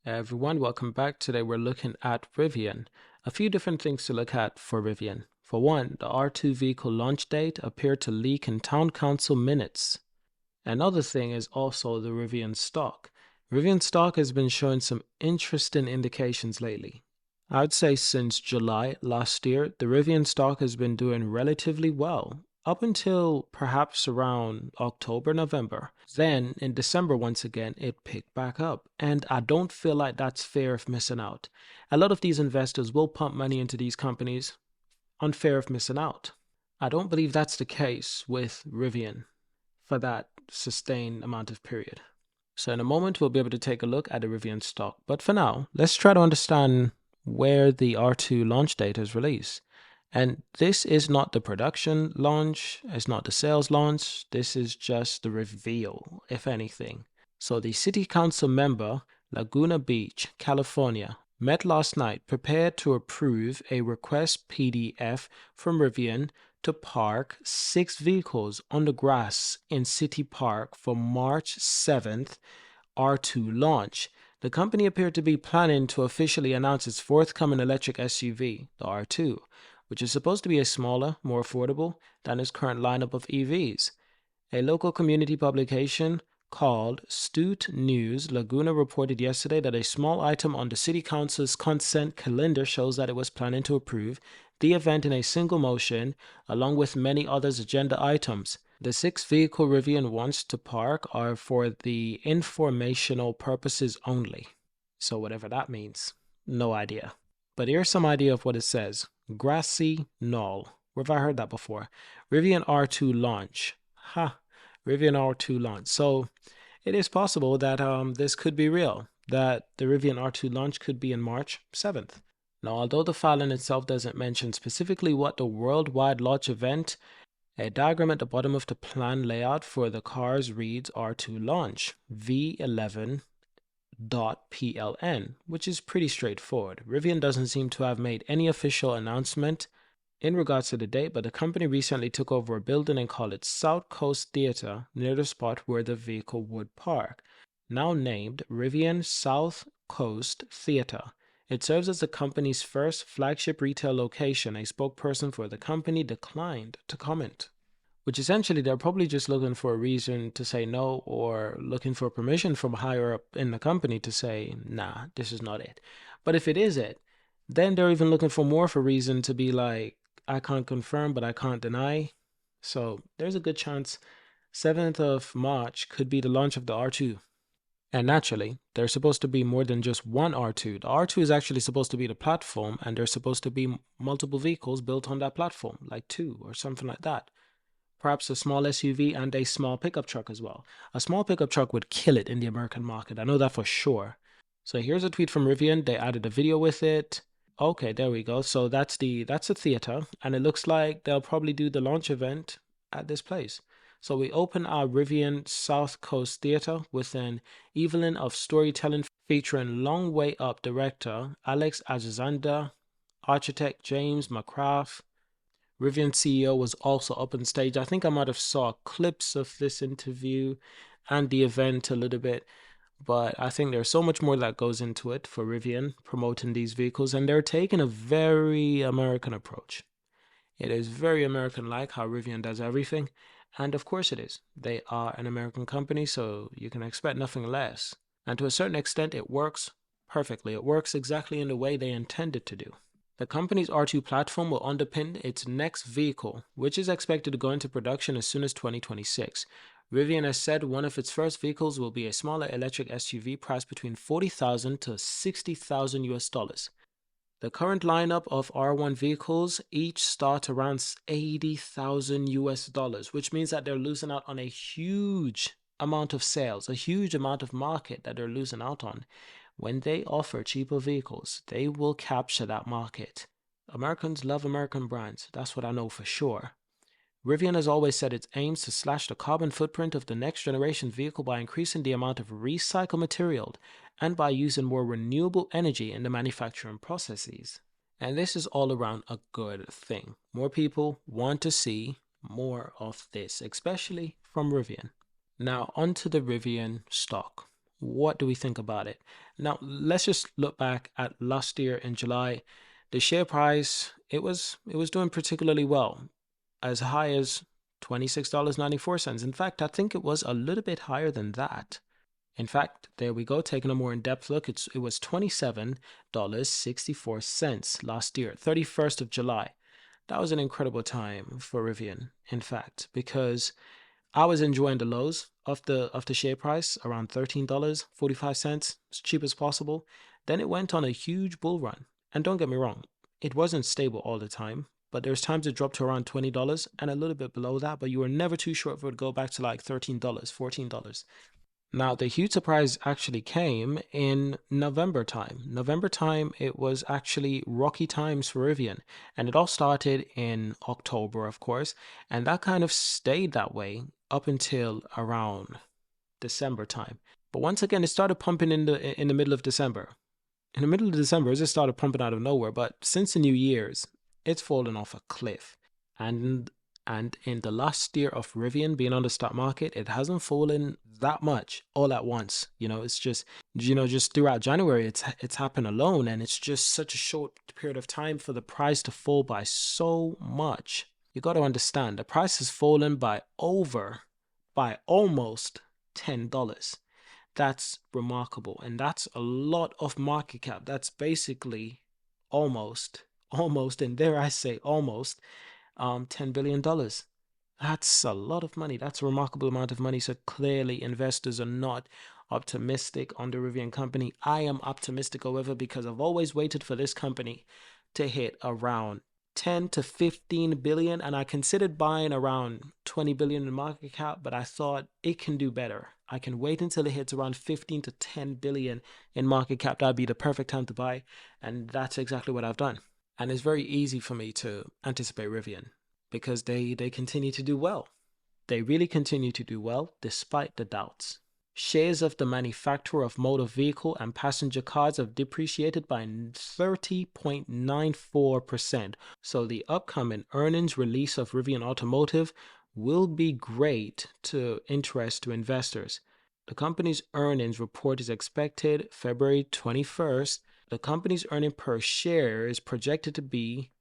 Hey everyone, welcome back. Today we're looking at Rivian. A few different things to look at for Rivian. For one, the R2 vehicle launch date appeared to leak in town council minutes. Another thing is also the Rivian stock. Rivian stock has been showing some interesting indications lately. I'd say since July last year, the Rivian stock has been doing relatively well, up until perhaps around October, November. Then in December, once again, it picked back up. And I don't feel like that's fair of missing out. A lot of these investors will pump money into these companies, unfair of missing out. I don't believe that's the case with Rivian for that sustained amount of period. So in a moment, we'll be able to take a look at the Rivian stock. But for now, let's try to understand where the R2 launch date is released. And this is not the production launch, it's not the sales launch, this is just the reveal, if anything. So the city council member, Laguna Beach, California, met last night prepared to approve a request PDF from Rivian to park 6 vehicles on the grass in City Park for March 7th R2 launch. The company appeared to be planning to officially announce its forthcoming electric SUV, the R2, which is supposed to be a smaller, more affordable than its current lineup of EVs. A local community publication called Stute News Laguna reported yesterday that a small item on the city council's consent calendar shows that it was planning to approve the event in a single motion, along with many others agenda items. The 6 vehicle Rivian wants to park are for the informational purposes only. So whatever that means, no idea. But here's some idea of what it says. Grassy Knoll. Where have I heard that before? Rivian R2 launch. Ha. Rivian R2 launch. So it is possible that this could be real, that the Rivian R2 launch could be in March 7th. Now, although the file in itself doesn't mention specifically what the worldwide launch event, a diagram at the bottom of the plan layout for the cars reads R2 launch V11.pln, which is pretty straightforward. Rivian doesn't seem to have made any official announcement in regards to the date, but the company recently took over a building and called it South Coast Theater near the spot where the vehicle would park, now named Rivian South Coast Theater. It serves as the company's first flagship retail location. A spokesperson for the company declined to comment, which essentially they're probably just looking for a reason to say no or looking for permission from higher up in the company to say, nah, this is not it. But if it is it, then they're even looking for more of a reason to be like, I can't confirm, but I can't deny. So there's a good chance 7th of March could be the launch of the R2. And naturally, there's supposed to be more than just one R2. The R2 is actually supposed to be the platform, and there's supposed to be multiple vehicles built on that platform, like 2 or something like that. Perhaps a small SUV and a small pickup truck as well. A small pickup truck would kill it in the American market. I know that for sure. So here's a tweet from Rivian. They added a video with it. Okay, there we go. So that's a theater, and it looks like they'll probably do the launch event at this place. So we open our Rivian South Coast Theater with an evening of storytelling featuring Long Way Up director Alex Azizanda, architect James McCrath. Rivian CEO was also up on stage. I think I might have saw clips of this interview and the event a little bit, but I think there's so much more that goes into it for Rivian promoting these vehicles, and they're taking a very American approach. It is very American-like how Rivian does everything, and of course it is. They are an American company, so you can expect nothing less. And to a certain extent, it works perfectly. It works exactly in the way they intended to do. The company's R2 platform will underpin its next vehicle, which is expected to go into production as soon as 2026. Rivian has said one of its first vehicles will be a smaller electric SUV priced between $40,000 to $60,000 US. The current lineup of R1 vehicles each start around $80,000 US, which means that they're losing out on a huge amount of sales, a huge amount of market that they're losing out on. When they offer cheaper vehicles, they will capture that market. Americans love American brands. That's what I know for sure. Rivian has always said it aims to slash the carbon footprint of the next generation vehicle by increasing the amount of recycled material and by using more renewable energy in the manufacturing processes. And this is all around a good thing. More people want to see more of this, especially from Rivian. Now onto the Rivian stock. what do we think about it? Now, let's just look back at last year in July. The share price, it was doing particularly well, as high as $26.94. In fact, I think it was a little bit higher than that. In fact, there we go, taking a more in-depth look, it was $27.64 last year, 31st of July. That was an incredible time for Rivian, in fact, because I was enjoying the lows of the share price around $13.45, as cheap as possible. Then it went on a huge bull run. And don't get me wrong, it wasn't stable all the time, but there's times it dropped to around $20 and a little bit below that, but you were never too sure if it would go back to like $13, $14. Now, the huge surprise actually came in November time. November time, it was actually rocky times for Rivian. And it all started in October, of course. And that kind of stayed that way up until around December time. But once again, it started pumping in the middle of December. In the middle of December, it just started pumping out of nowhere. But since the New Year's, it's fallen off a cliff. And and in the last year of Rivian being on the stock market, it hasn't fallen that much all at once. It's just, just throughout January, it's happened alone, and it's just such a short period of time for the price to fall by so much. You got to understand, the price has fallen by almost $10. That's remarkable, and that's a lot of market cap. That's basically almost, and dare I say almost, $10 billion. That's a lot of money. That's a remarkable amount of money. So clearly investors are not optimistic on the Rivian company. I am optimistic, however, because I've always waited for this company to hit around 10 to 15 billion, and I considered buying around 20 billion in market cap, but I thought it can do better. I can wait until it hits around 15 to 10 billion in market cap. That'd be the perfect time to buy, and that's exactly what I've done. And it's very easy for me to anticipate Rivian because they continue to do well. They really continue to do well despite the doubts. Shares of the manufacturer of motor vehicle and passenger cars have depreciated by 30.94%. So the upcoming earnings release of Rivian Automotive will be great interest to investors. The company's earnings report is expected February 21st. The company's earning per share is projected to be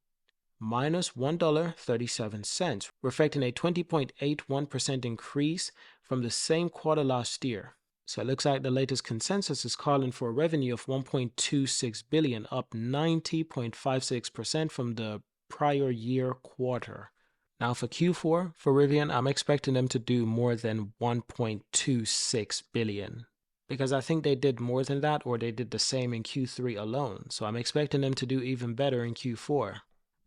minus $1.37, reflecting a 20.81% increase from the same quarter last year. So it looks like the latest consensus is calling for a revenue of $1.26 billion, up 90.56% from the prior year quarter. Now for Q4, for Rivian, I'm expecting them to do more than $1.26 billion. Because I think they did more than that, or they did the same in Q3 alone. So I'm expecting them to do even better in Q4.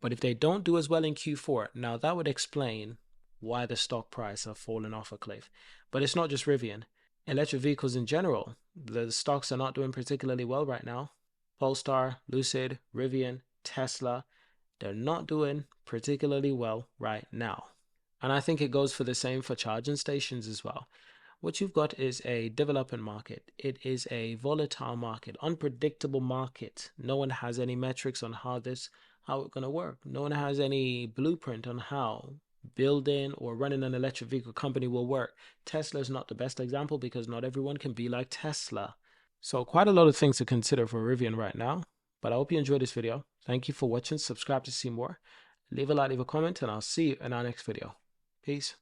But if they don't do as well in Q4, now that would explain why the stock price have fallen off a cliff. But it's not just Rivian. Electric vehicles in general, the stocks are not doing particularly well right now. Polestar, Lucid, Rivian, Tesla, they're not doing particularly well right now. And I think it goes for the same for charging stations as well. What you've got is a developing market. It is a volatile market, unpredictable market. No one has any metrics on how it's going to work. No one has any blueprint on how building or running an electric vehicle company will work. Tesla is not the best example because not everyone can be like Tesla. So quite a lot of things to consider for Rivian right now. But I hope you enjoyed this video. Thank you for watching. Subscribe to see more. Leave a like, leave a comment, and I'll see you in our next video. Peace.